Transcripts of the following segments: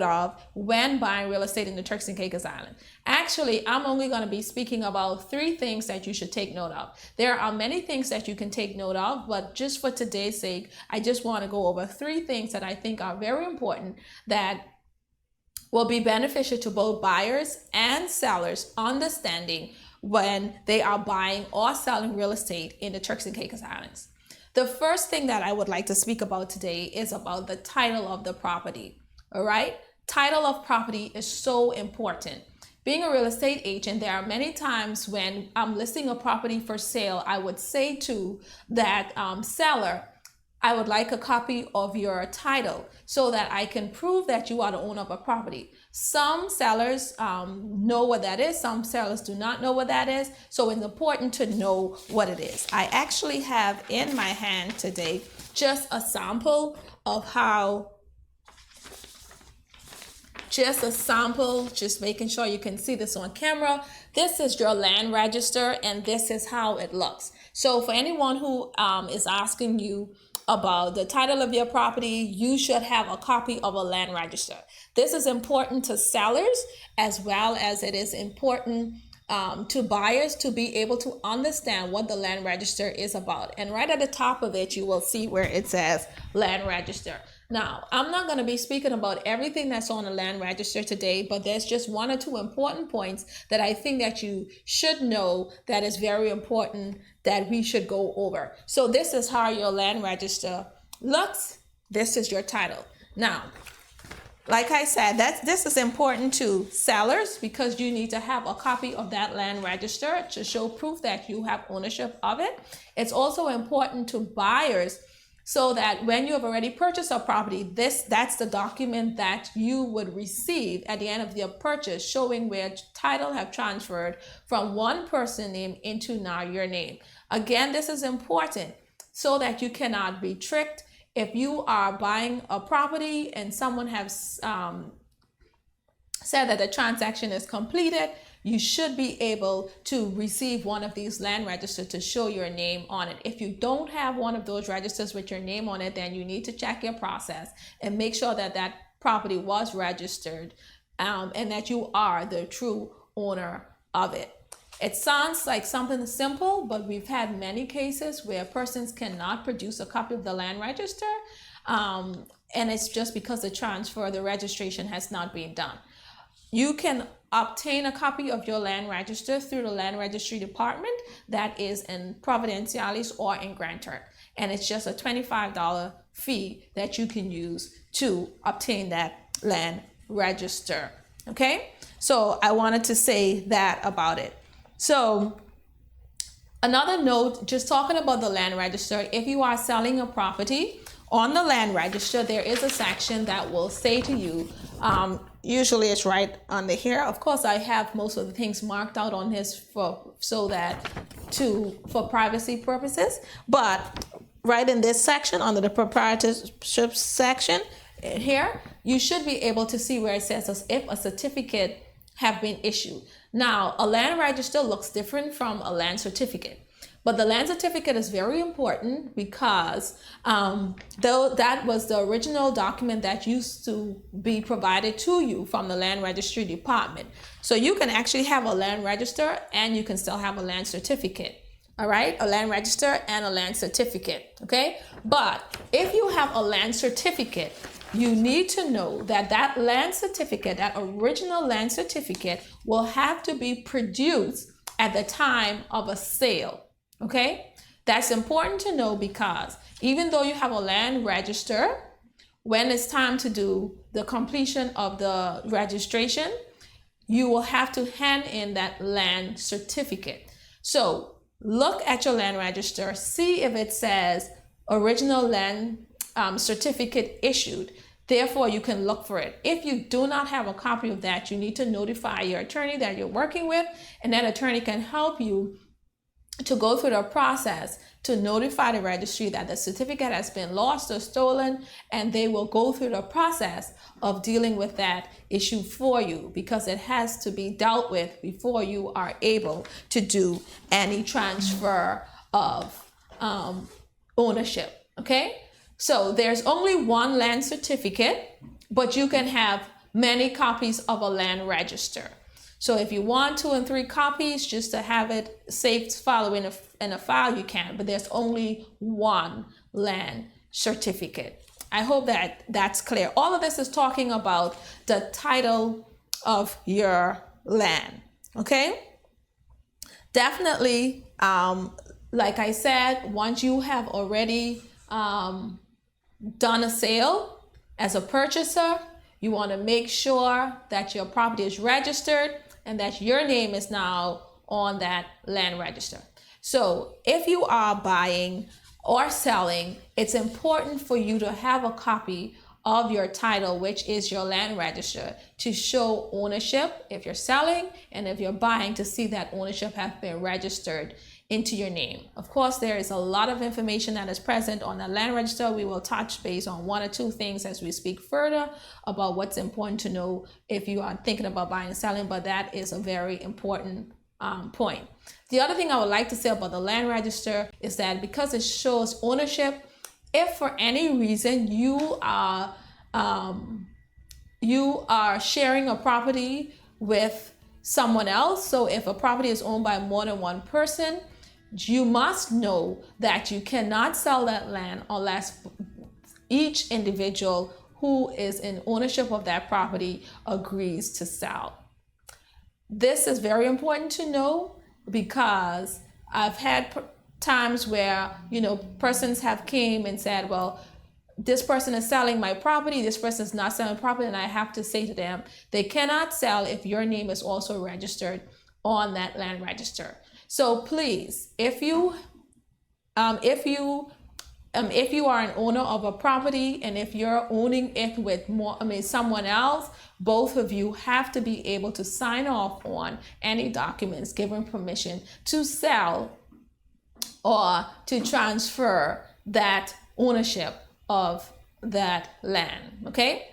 of when buying real estate in the Turks and Caicos Island. Actually, I'm only going to be speaking about 3 things that you should take note of. There are many things that you can take note of, but just for today's sake, I just want to go over 3 things that I think are very important that will be beneficial to both buyers and sellers understanding when they are buying or selling real estate in the Turks and Caicos Islands. The first thing that I would like to speak about today is about the title of the property. All right? Title of property is so important. Being a real estate agent, there are many times when I'm listing a property for sale, I would say to that seller, I would like a copy of your title so that I can prove that you are the owner of a property. Some sellers know what that is. Some sellers do not know what that is. So it's important to know what it is. I actually have in my hand today just a sample of how, just making sure you can see this on camera. This is your land register and this is how it looks. So for anyone who is asking you about the title of your property, you should have a copy of a land register. This is important to sellers as well as it is important to buyers to be able to understand what the land register is about. And right at the top of it, you will see where it says land register. Now, I'm not going to be speaking about everything that's on the land register today, but there's just 1 or 2 important points that I think that you should know that is very important that we should go over. So this is how your land register looks. This is your title. Now, like I said, this is important to sellers because you need to have a copy of that land register to show proof that you have ownership of it. It's also important to buyers so that when you have already purchased a property, that's the document that you would receive at the end of your purchase, showing where title have transferred from one person's name into now your name. Again, this is important so that you cannot be tricked. If you are buying a property and someone has said that the transaction is completed, you should be able to receive one of these land registers to show your name on it. If you don't have one of those registers with your name on it, then you need to check your process and make sure that that property was registered and that you are the true owner of it. It sounds like something simple, but we've had many cases where persons cannot produce a copy of the land register, and it's just because the registration has not been done. You can obtain a copy of your land register through the land registry department that is in Providenciales or in Grand Turk. And it's just a $25 fee that you can use to obtain that land register. Okay, so I wanted to say that about it. So another note, just talking about the land register, if you are selling a property on the land register, there is a section that will say to you, usually it's right under here. Of course, I have most of the things marked out on this for privacy purposes, but right in this section under the proprietorship section here, you should be able to see where it says as if a certificate have been issued. Now, a land register looks different from a land certificate. But the land certificate is very important because though that was the original document that used to be provided to you from the land registry department. So you can actually have a land register and you can still have a land certificate. All right, a land register and a land certificate. Okay, but if you have a land certificate, you need to know that that land certificate, that original land certificate, will have to be produced at the time of a sale. Okay, that's important to know because even though you have a land register, when it's time to do the completion of the registration, you will have to hand in that land certificate. So look at your land register, see if it says original land certificate issued. Therefore, you can look for it. If you do not have a copy of that, you need to notify your attorney that you're working with, and that attorney can help you to go through the process to notify the registry that the certificate has been lost or stolen, and they will go through the process of dealing with that issue for you because it has to be dealt with before you are able to do any transfer of ownership. Okay, so there's only one land certificate, but you can have many copies of a land register. So if you want 2 and 3 copies just to have it saved file in a file, you can, but there's only one land certificate. I hope that that's clear. All of this is talking about the title of your land, okay? Definitely, like I said, once you have already done a sale as a purchaser, you want to make sure that your property is registered and that your name is now on that land register. So if you are buying or selling, it's important for you to have a copy of your title, which is your land register, to show ownership if you're selling, and if you're buying, to see that ownership has been registered into your name. Of course, there is a lot of information that is present on the land register. We will touch base on 1 or 2 things as we speak further about what's important to know if you are thinking about buying and selling, but that is a very important point. The other thing I would like to say about the land register is that because it shows ownership, if for any reason you are sharing a property with someone else, so if a property is owned by more than one person, you must know that you cannot sell that land unless each individual who is in ownership of that property agrees to sell. This is very important to know because I've had times where, persons have came and said, well, this person is selling my property, this person is not selling property, and I have to say to them, they cannot sell if your name is also registered on that land register. So please, if you are an owner of a property and if you're owning it with someone else, both of you have to be able to sign off on any documents giving permission to sell or to transfer that ownership of that land, okay?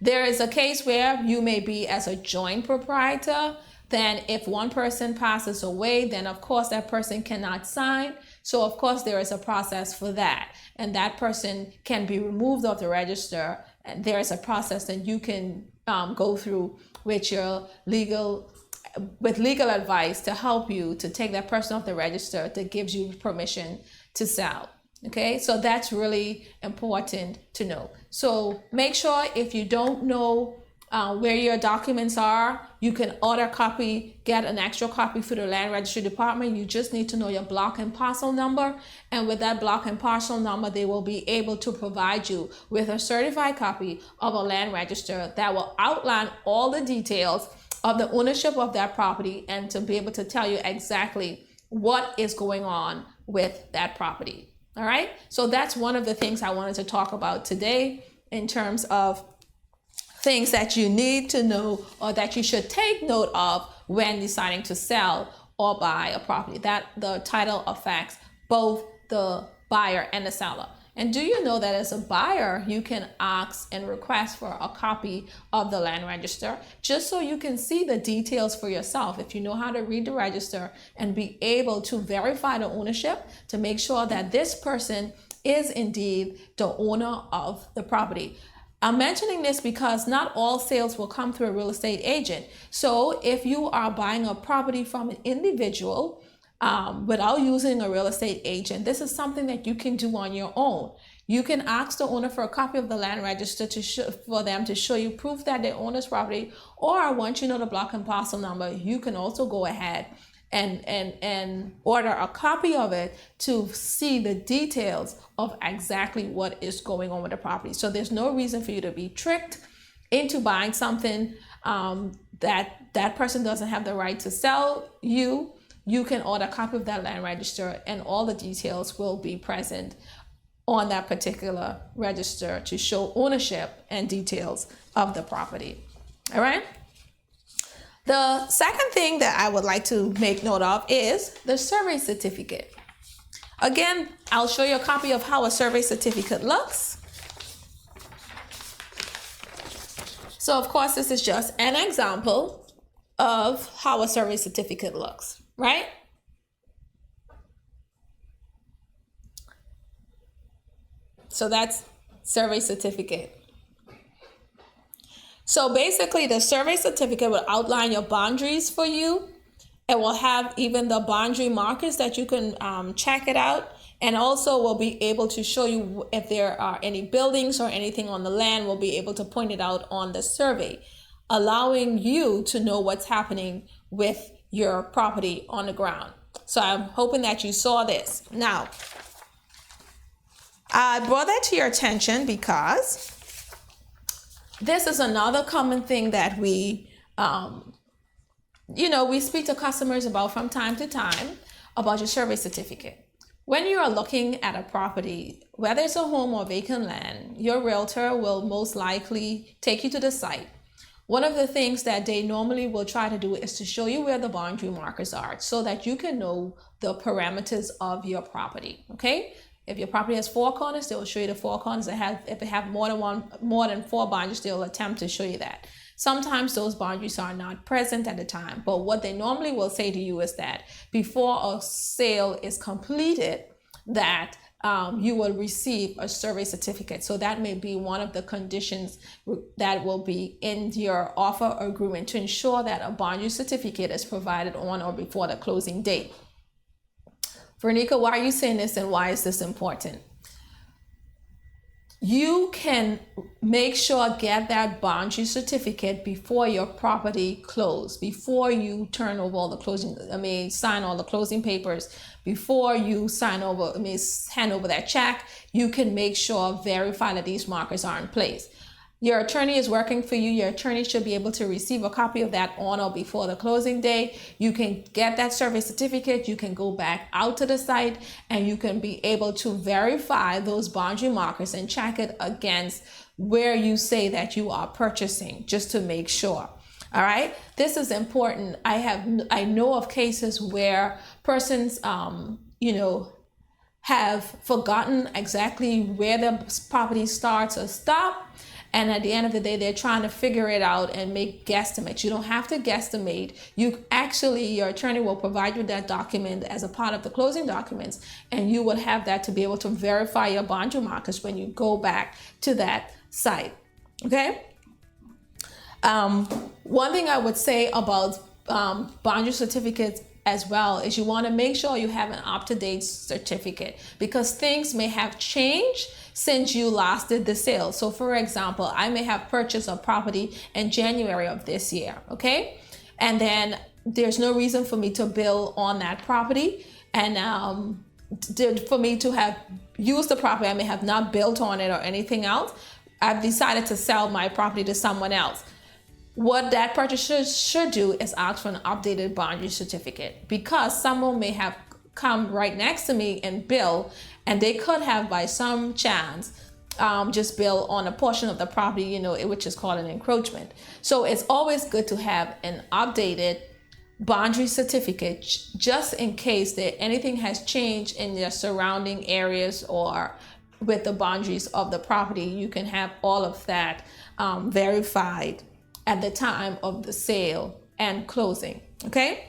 There is a case where you may be as a joint proprietor. Then if one person passes away, then of course that person cannot sign. So of course there is a process for that. And that person can be removed off the register. And there is a process that you can go through with your legal advice to help you to take that person off the register that gives you permission to sell. Okay, so that's really important to know. So make sure if you don't know where your documents are, you can order a copy, get an extra copy through the land registry department. You just need to know your block and parcel number. And with that block and parcel number, they will be able to provide you with a certified copy of a land register that will outline all the details of the ownership of that property and to be able to tell you exactly what is going on with that property. All right, so that's one of the things I wanted to talk about today in terms of things that you need to know or that you should take note of when deciding to sell or buy a property. That the title affects both the buyer and the seller. And do you know that as a buyer, you can ask and request for a copy of the land register just so you can see the details for yourself. If you know how to read the register and be able to verify the ownership to make sure that this person is indeed the owner of the property. I'm mentioning this because not all sales will come through a real estate agent. So if you are buying a property from an individual, without using a real estate agent, this is something that you can do on your own. You can ask the owner for a copy of the land register for them to show you proof that they own this property, or once you know the block and parcel number, you can also go ahead and order a copy of it to see the details of exactly what is going on with the property. So there's no reason for you to be tricked into buying something that person doesn't have the right to sell you. You can order a copy of that land register and all the details will be present on that particular register to show ownership and details of the property. All right. The second thing that I would like to make note of is the survey certificate. Again, I'll show you a copy of how a survey certificate looks. So of course, this is just an example of how a survey certificate looks. Right? So that's survey certificate. So basically, the survey certificate will outline your boundaries for you. It will have even the boundary markers that you can check it out, and also will be able to show you if there are any buildings or anything on the land. We'll be able to point it out on the survey, allowing you to know what's happening with your property on the ground. So I'm hoping that you saw this. Now, I brought that to your attention because this is another common thing that we speak to customers about from time to time about your survey certificate. When you are looking at a property, whether it's a home or vacant land, your realtor will most likely take you to the site. One of the things that they normally will try to do is to show you where the boundary markers are so that you can know the parameters of your property, okay? If your property has 4 corners, they will show you the 4 corners. If they have more than 4 boundaries, they'll attempt to show you that. Sometimes those boundaries are not present at the time, but what they normally will say to you is that before a sale is completed, that you will receive a survey certificate. So that may be one of the conditions that will be in your offer agreement to ensure that a boundary certificate is provided on or before the closing date. Vernica, why are you saying this and why is this important? You can make sure get that boundary certificate before your property close, before you turn over all the sign all the closing papers, before you hand over that check. You can make sure, verify that these markers are in place. Your attorney is working for you. Your attorney should be able to receive a copy of that on or before the closing day. You can get that survey certificate. You can go back out to the site and you can be able to verify those boundary markers and check it against where you say that you are purchasing, just to make sure. All right, this is important. I know of cases where persons, have forgotten exactly where the property starts or stops. And at the end of the day, they're trying to figure it out and make guesstimates. You don't have to guesstimate. Your attorney will provide you that document as a part of the closing documents, and you will have that to be able to verify your boundary markers when you go back to that site. Okay. One thing I would say about boundary certificates as well is you want to make sure you have an up-to-date certificate, because things may have changed since you last did the sale. So for example, I may have purchased a property in January of this year, okay? And then there's no reason for me to bill on that property. And for me to have used the property, I may have not built on it or anything else. I've decided to sell my property to someone else. What that purchaser should do is ask for an updated boundary certificate, because someone may have come right next to me and bill, and they could have by some chance just bill on a portion of the property, which is called an encroachment. So it's always good to have an updated boundary certificate, just in case that anything has changed in the surrounding areas or with the boundaries of the property. You can have all of that verified at the time of the sale and closing. Okay.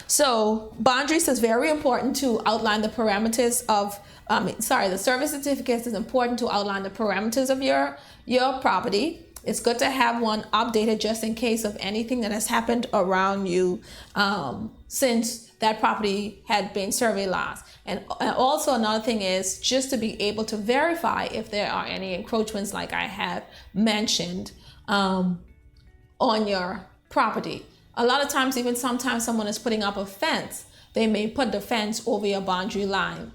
So boundaries is very important to outline the parameters of, the service certificates is important to outline the parameters of your property. It's good to have one updated just in case of anything that has happened around you since that property had been surveyed last. And also another thing is just to be able to verify if there are any encroachments like I have mentioned on your property. A lot of times, even sometimes someone is putting up a fence, they may put the fence over your boundary line,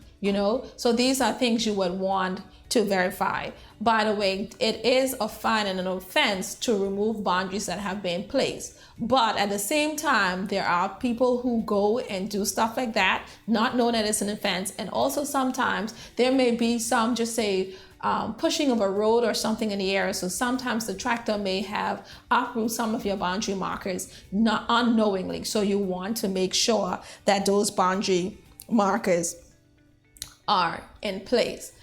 So these are things you would want to verify. By the way, it is a fine and an offense to remove boundaries that have been placed. But at the same time, there are people who go and do stuff like that, not knowing that it's an offense. And also sometimes there may be some, just say, pushing of a road or something in the area. So sometimes the tractor may have uprooted some of your boundary markers not unknowingly. So you want to make sure that those boundary markers are in place.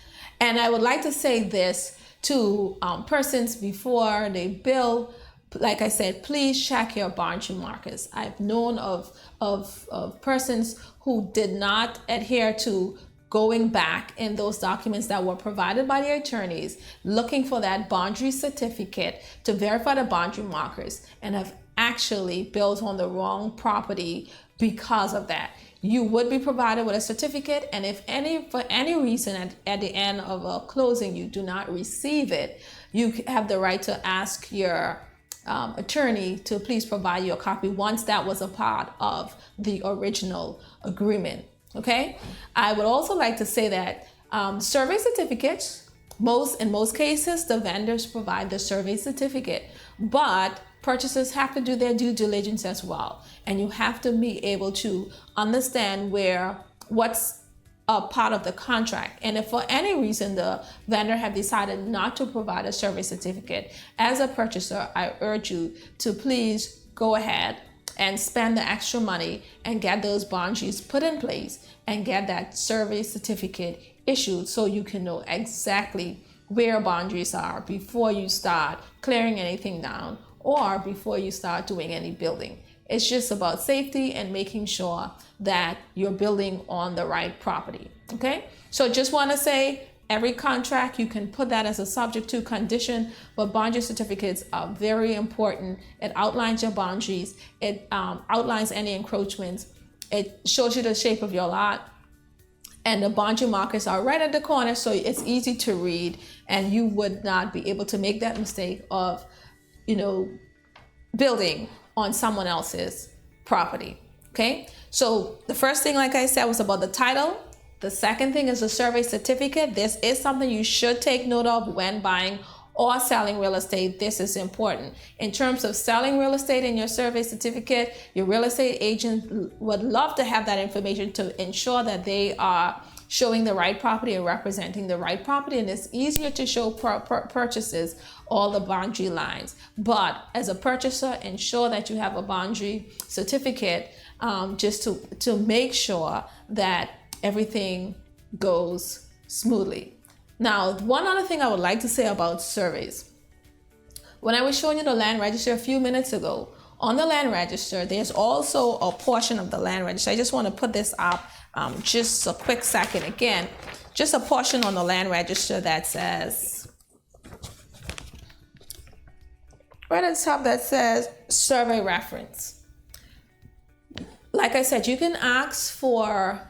And I would like to say this to persons before they bill. Like I said, please check your boundary markers. I've known of persons who did not adhere to going back in those documents that were provided by the attorneys, looking for that boundary certificate to verify the boundary markers, and have actually built on the wrong property because of that. You would be provided with a certificate, and if for any reason at the end of a closing you do not receive it, you have the right to ask your attorney to please provide you a copy once that was a part of the original agreement. Okay, I would also like to say that survey certificates, in most cases, the vendors provide the survey certificate, but purchasers have to do their due diligence as well, and you have to be able to understand what's a part of the contract. And if for any reason the vendor have decided not to provide a survey certificate, as a purchaser, I urge you to please go ahead and spend the extra money and get those boundaries put in place and get that survey certificate issued so you can know exactly where boundaries are before you start clearing anything down or before you start doing any building. It's just about safety and making sure that you're building on the right property. Okay, so just want to say, every contract, you can put that as a subject to condition, but boundary certificates are very important. It outlines your boundaries. It outlines any encroachments. It shows you the shape of your lot. And the boundary markers are right at the corner, so it's easy to read, and you would not be able to make that mistake of, building on someone else's property. Okay, so the first thing, like I said, was about the title. The second thing is the survey certificate. This is something you should take note of when buying or selling real estate. This is important. In terms of selling real estate and your survey certificate, your real estate agent would love to have that information to ensure that they are showing the right property and representing the right property. And it's easier to show purchases all the boundary lines. But as a purchaser, ensure that you have a boundary certificate just to make sure that everything goes smoothly. Now, one other thing I would like to say about surveys. When I was showing you the land register a few minutes ago, on the land register, there's also a portion of the land register. I just want to put this up just a quick second. Again, just a portion on the land register that says, right at the top, that says survey reference. Like I said, you can ask for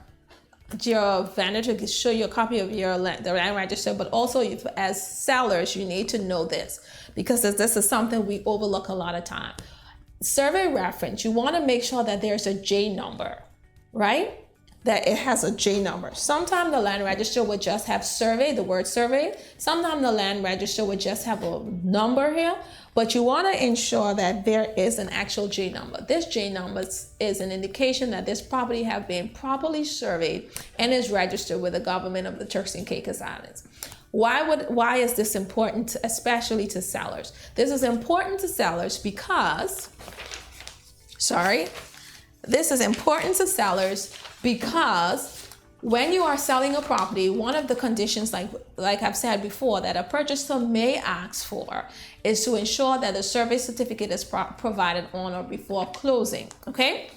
your vendor to show you a copy of the land register, but also as sellers, you need to know this, because this is something we overlook a lot of time. Survey reference, you want to make sure that there's a J number, right? That it has a J number. Sometimes the land register would just have survey, the word survey. Sometimes the land register would just have a number here, but you want to ensure that there is an actual J number. This J number is an indication that this property have been properly surveyed and is registered with the government of the Turks and Caicos Islands. Why is this important, especially to sellers? This is important to sellers because, when you are selling a property, one of the conditions, like I've said before, that a purchaser may ask for is to ensure that the survey certificate is provided on or before closing. Okay?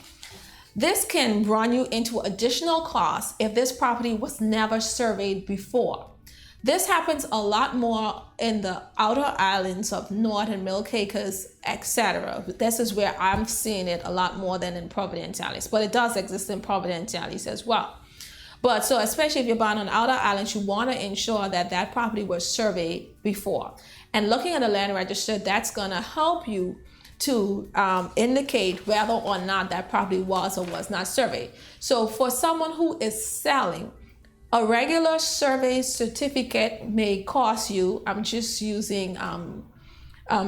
This can run you into additional costs if this property was never surveyed before. This happens a lot more in the outer islands of North and Middle Caicos, etc. This is where I'm seeing it a lot more than in Providenciales, but it does exist in Providenciales as well. But so especially if you're buying on outer islands, you want to ensure that that property was surveyed before. And looking at the land register, that's going to help you to indicate whether or not that property was or was not surveyed. So for someone who is selling, a regular survey certificate may cost you, I'm just using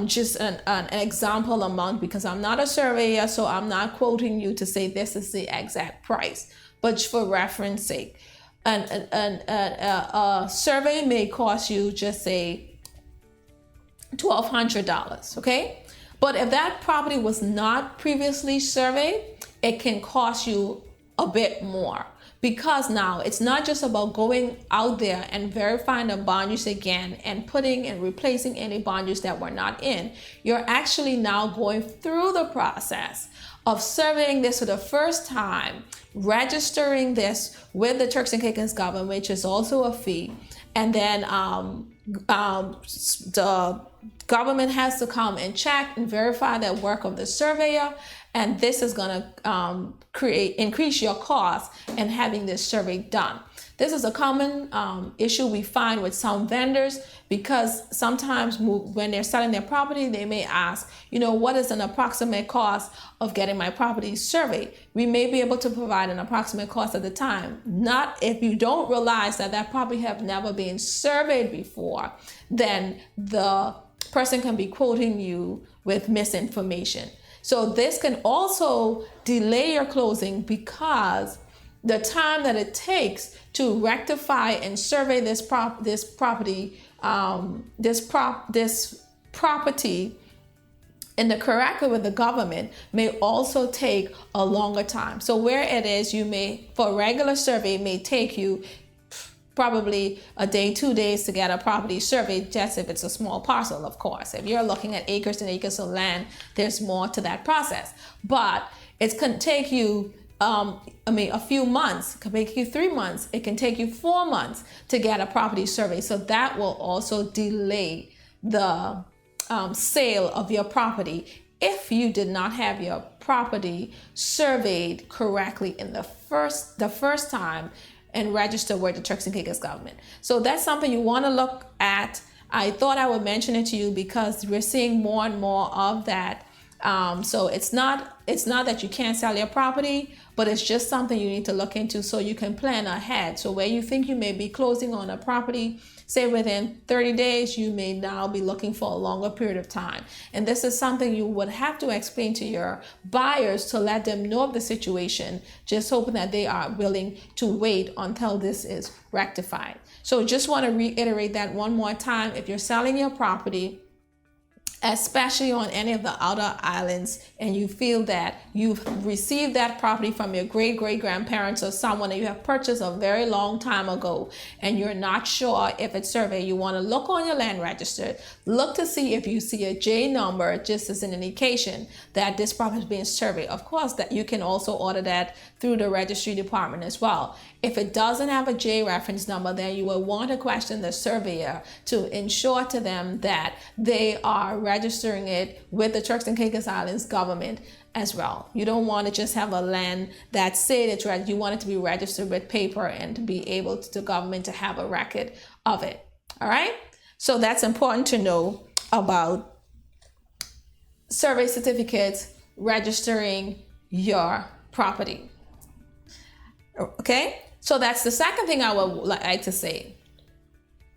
just an example amount because I'm not a surveyor, so I'm not quoting you to say this is the exact price, but for reference sake, a survey may cost you, just say, $1,200, okay? But if that property was not previously surveyed, it can cost you a bit more, because now it's not just about going out there and verifying the boundaries again and putting and replacing any boundaries that were not in. You're actually now going through the process of surveying this for the first time, registering this with the Turks and Caicos government, which is also a fee, and then the government has to come and check and verify the work of the surveyor, and this is going to increase your cost in having this survey done. This is a common issue we find with some vendors, because sometimes when they're selling their property, they may ask, what is an approximate cost of getting my property surveyed? We may be able to provide an approximate cost at the time. Not if you don't realize that property have never been surveyed before, then the person can be quoting you with misinformation. So this can also delay your closing, because the time that it takes to rectify and survey this property in the correct way with the government may also take a longer time. So where it is, for a regular survey, it may take you probably a day, 2 days to get a property surveyed, just if it's a small parcel, of course. If you're looking at acres and acres of land, there's more to that process. But it can take you a few months. It can take you 3 months. It can take you 4 months to get a property survey. So that will also delay the sale of your property if you did not have your property surveyed correctly in the first time and register with the Turks and Caicos government. So that's something you want to look at. I thought I would mention it to you because we're seeing more and more of that. So it's not that you can't sell your property, but it's just something you need to look into so you can plan ahead. So where you think you may be closing on a property, say within 30 days, you may now be looking for a longer period of time. And this is something you would have to explain to your buyers to let them know of the situation, just hoping that they are willing to wait until this is rectified. So just want to reiterate that one more time. If you're selling your property, especially on any of the outer islands, and you feel that you've received that property from your great-great-grandparents or someone that you have purchased a very long time ago, and you're not sure if it's surveyed, you want to look on your land register, look to see if you see a J number, just as an indication that this property is being surveyed. Of course, that you can also order that through the registry department as well. If it doesn't have a J reference number, then you will want to question the surveyor to ensure to them that they are registering it with the Turks and Caicos Islands government as well. You don't want to just have a land that say it's registered. You want it to be registered with paper and to be able to the government to have a record of it. All right. So that's important to know about survey certificates, registering your property. Okay. So that's the second thing I would like to say.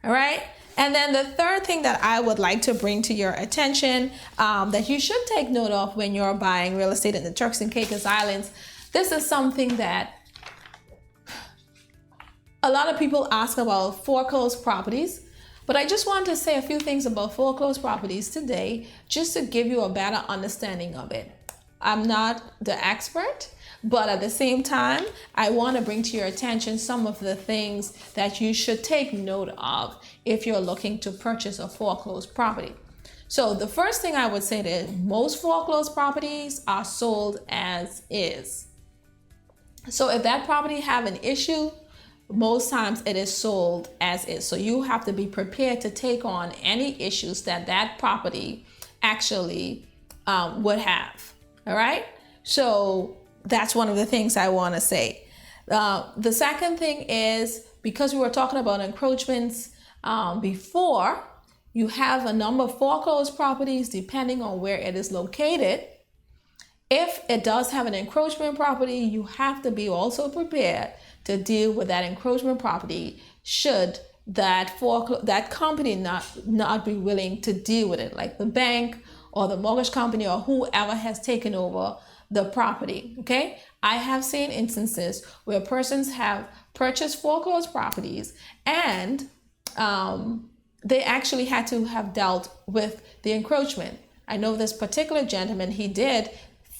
All right. And then the third thing that I would like to bring to your attention that you should take note of when you're buying real estate in the Turks and Caicos Islands. This is something that a lot of people ask about foreclosed properties. But I just want to say a few things about foreclosed properties today, just to give you a better understanding of it. I'm not the expert, but at the same time, I want to bring to your attention some of the things that you should take note of if you're looking to purchase a foreclosed property. So the first thing I would say that most foreclosed properties are sold as is. So if that property have an issue, most times it is sold as is. So you have to be prepared to take on any issues that property actually would have. All right. So that's one of the things I want to say. The second thing is, because we were talking about encroachments before, you have a number of foreclosed properties depending on where it is located. If it does have an encroachment property, you have to be also prepared to deal with that encroachment property should that company not be willing to deal with it, like the bank or the mortgage company or whoever has taken over the property. Okay, I have seen instances where persons have purchased foreclosed properties and they actually had to have dealt with the encroachment. I know this particular gentleman, he did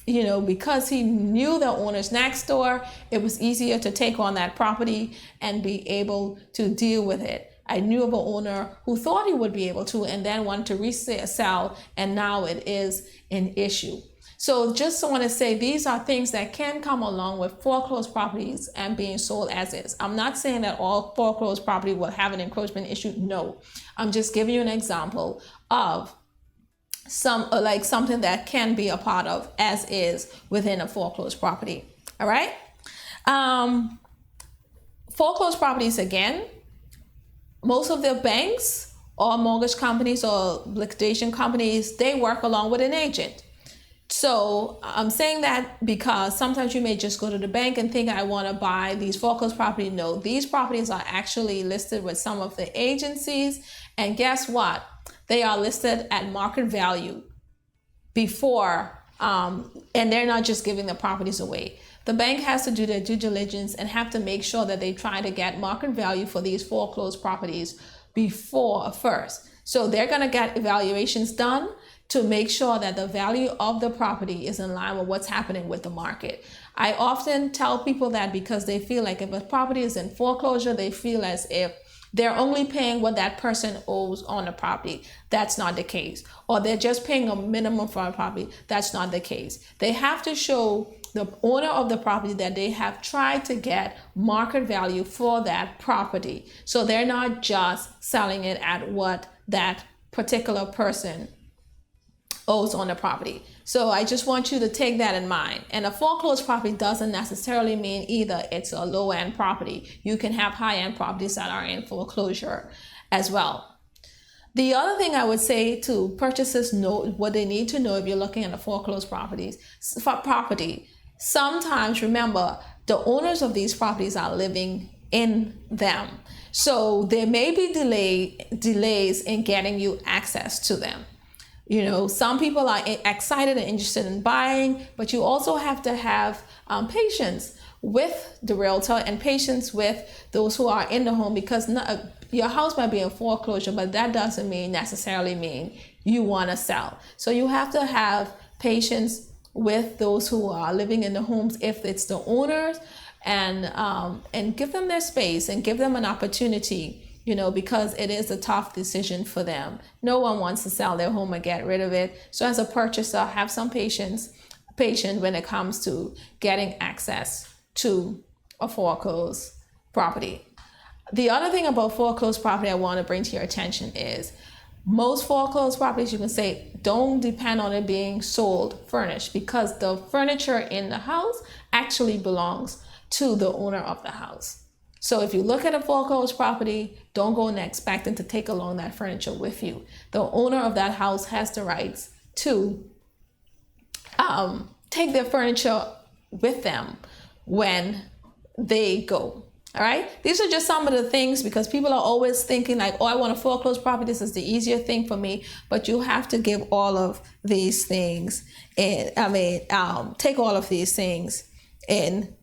because he knew the owners next door, it was easier to take on that property and be able to deal with it. I knew of an owner who thought he would be able to and then wanted to resell, and now it is an issue. So just want to say these are things that can come along with foreclosed properties and being sold as is. I'm not saying that all foreclosed property will have an encroachment issue. No, I'm just giving you an example of something that can be a part of as is within a foreclosed property. All right. Foreclosed properties, again, most of the banks or mortgage companies or liquidation companies, they work along with an agent. So I'm saying that because sometimes you may just go to the bank and think, I want to buy these foreclosed properties. No, these properties are actually listed with some of the agencies. And guess what? They are listed at market value before, and they're not just giving the properties away. The bank has to do their due diligence and have to make sure that they try to get market value for these foreclosed properties before first. So they're going to get evaluations done to make sure that the value of the property is in line with what's happening with the market. I often tell people that because they feel like if a property is in foreclosure, they feel as if they're only paying what that person owes on the property. That's not the case. Or they're just paying a minimum for a property. That's not the case. They have to show the owner of the property that they have tried to get market value for that property. So they're not just selling it at what that particular person owes on the property. So I just want you to take that in mind. And a foreclosed property doesn't necessarily mean either it's a low-end property. You can have high-end properties that are in foreclosure as well. The other thing I would say to purchasers, know what they need to know if you're looking at a foreclosed property. Sometimes, remember, the owners of these properties are living in them. So there may be delays in getting you access to them. Some people are excited and interested in buying, but you also have to have patience with the realtor and patience with those who are in the home, because your house might be in foreclosure, but that doesn't necessarily mean you want to sell. So you have to have patience with those who are living in the homes if it's the owners, and give them their space and give them an opportunity. Because it is a tough decision for them. No one wants to sell their home and get rid of it. So as a purchaser, have some patience when it comes to getting access to a foreclosed property. The other thing about foreclosed property I want to bring to your attention is most foreclosed properties, you can say, don't depend on it being sold furnished, because the furniture in the house actually belongs to the owner of the house. So if you look at a foreclosed property, don't go and expecting to take along that furniture with you. The owner of that house has the rights to take their furniture with them when they go. All right. These are just some of the things, because people are always thinking like, oh, I want a foreclosed property. This is the easier thing for me. But you have to give all of these things take all of these things in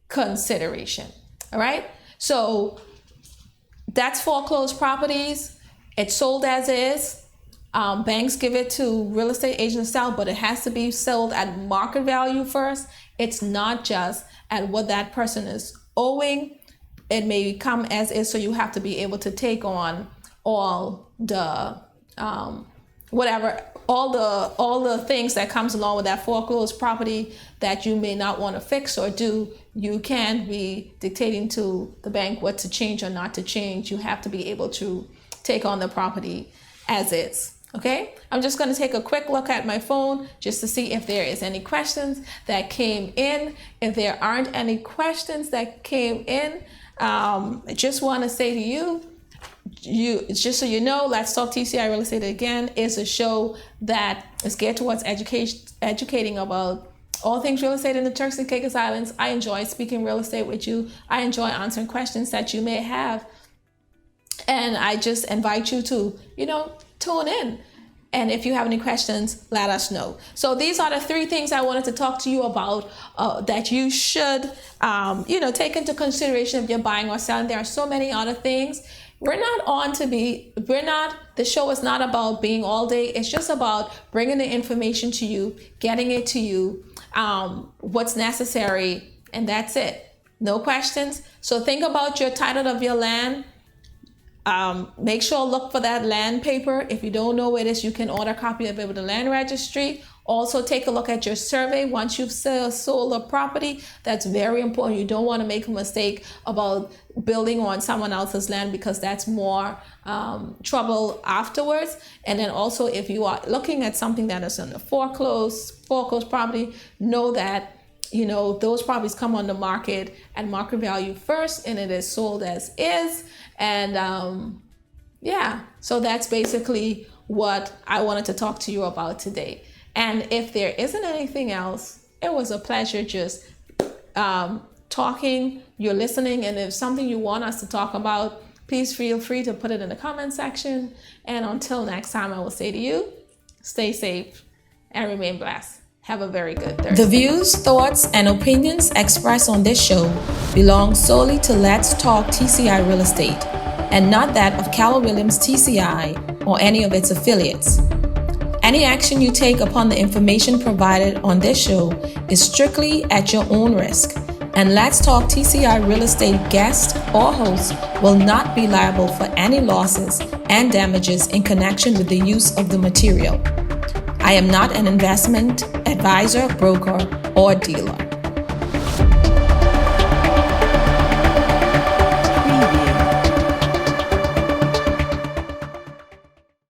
consideration. All right. So that's foreclosed properties. It's sold as is. Banks give it to real estate agents to sell, but it has to be sold at market value first. It's not just at what that person is owing. It may come as is, so you have to be able to take on all the all the things that comes along with that foreclosed property that you may not want to fix or do. You can't be dictating to the bank what to change or not to change. You have to be able to take on the property as is. Okay, I'm just going to take a quick look at my phone just to see if there is any questions that came in. If there aren't any questions that came in, I just want to say to you, just so you know, Let's Talk TCI Real Estate again is a show that is geared towards educating about all things real estate in the Turks and Caicos Islands. I enjoy speaking real estate with you. I enjoy answering questions that you may have. And I just invite you to, tune in. And if you have any questions, let us know. So these are the 3 things I wanted to talk to you about that you should, take into consideration if you're buying or selling. There are so many other things. the show is not about being all day. It's just about bringing the information to you, getting it to you, what's necessary, and that's it. No questions. So think about your title of your land. Make sure look for that land paper. If you don't know where it is, you can order a copy of it with the land registry. Also take a look at your survey once you've sold a property. That's very important. You don't want to make a mistake about building on someone else's land, because that's more trouble afterwards. And then also, if you are looking at something that is in the foreclosed property, know that those properties come on the market at market value first, and it is sold as is. And so that's basically what I wanted to talk to you about today. And if there isn't anything else, it was a pleasure just talking. You're listening, and if something you want us to talk about, please feel free to put it in the comment section. And until next time, I will say to you, stay safe and remain blessed. Have a very good Thursday. The views, thoughts, and opinions expressed on this show belong solely to Let's Talk TCI Real Estate, and not that of Keller Williams TCI or any of its affiliates. Any action you take upon the information provided on this show is strictly at your own risk, and Let's Talk TCI Real Estate guests or hosts will not be liable for any losses and damages in connection with the use of the material. I am not an investment advisor, broker, or dealer.